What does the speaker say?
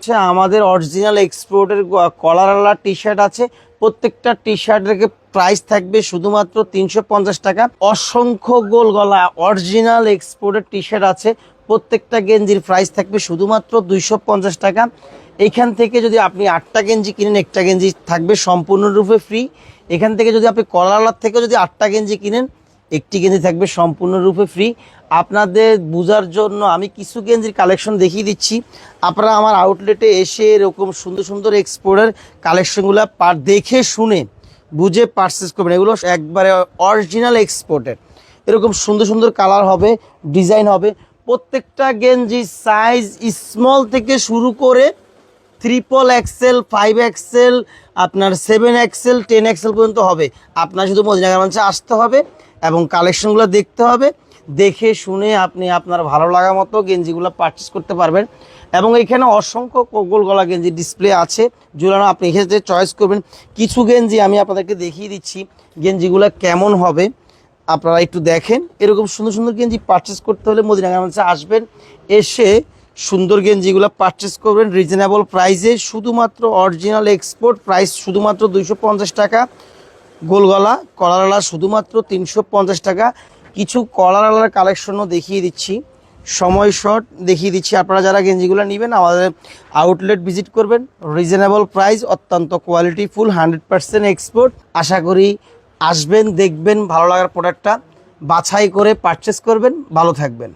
আচ্ছা, আমাদের অরিজিনাল এক্সপোর্টের কলারওয়ালা টি শার্ট আছে। প্রত্যেকটা টি শার্টের প্রাইস থাকবে শুধুমাত্র 350 টাকা। অসংখ্য গোল গলা অরিজিনাল এক্সপোর্টের টি শার্ট আছে, প্রত্যেকটা গেঞ্জির প্রাইস থাকবে শুধুমাত্র 250 টাকা। এখান থেকে যদি আপনি 8টা গেঞ্জি কিনেন, একটা গেঞ্জি থাকবে সম্পূর্ণরূপে ফ্রি। এখান থেকে যদি আপনি কলারওয়ালার থেকে যদি 8টা গেঞ্জি কিনেন, একটি গেঞ্জি থাকবে সম্পূর্ণরূপে ফ্রি। আপনাদের বোঝার জন্য আমি কিছু গেঞ্জির কালেকশন দেখিয়ে দিচ্ছি। আপনারা আমার আউটলেটে এসে এরকম সুন্দর সুন্দর এক্সপোর্টের কালেকশনগুলো দেখে শুনে বুঝে পারচেস করবেন। এগুলো একবারে অরিজিনাল এক্সপোর্টের, এরকম সুন্দর সুন্দর কালার হবে, ডিজাইন হবে। প্রত্যেকটা গেঞ্জি সাইজ স্মল থেকে শুরু করে XXL, 5XL, আপনার 7XL, 10XL পর্যন্ত হবে। আপনার শুধু মদিনা গার্মেন্টসে আসতে হবে এবং কালেকশনগুলো দেখতে হবে। দেখে শুনে আপনি আপনার ভালো লাগা মতো গেঞ্জিগুলো পারচেস করতে পারবেন। এবং এখানে অসংখ্য গোল গলা গেঞ্জি ডিসপ্লে আছে ঝুলানো, আপনি এক্ষেত্রে চয়েস করবেন। কিছু গেঞ্জি আমি আপনাদেরকে দেখিয়ে দিচ্ছি গেঞ্জিগুলো কেমন হবে, আপনারা একটু দেখেন। এরকম সুন্দর সুন্দর গেঞ্জি পারচেস করতে হলে মদিনা গার্মেন্টসে আসবেন, এসে সুন্দর গেঞ্জিগুলো পারচেস করবেন রিজনেবল প্রাইসে। শুধুমাত্র অরিজিনাল এক্সপোর্ট প্রাইস শুধুমাত্র 250 টাকা। গোলগলা কলারওয়ালা শুধুমাত্র 350 টাকা। কিছু কলারওয়ালার কালেকশনও দেখিয়ে দিচ্ছি, সময় শর্ট দেখিয়ে দিচ্ছি। আপনারা যারা গেঞ্জিগুলো নেবেন আমাদের আউটলেট ভিজিট করবেন। রিজনেবল প্রাইস, অত্যন্ত কোয়ালিটি ফুল, 100% এক্সপোর্ট। আশা করি আসবেন, দেখবেন, ভালো লাগার প্রোডাক্টটা বাছাই করে পারচেস করবেন। ভালো থাকবেন।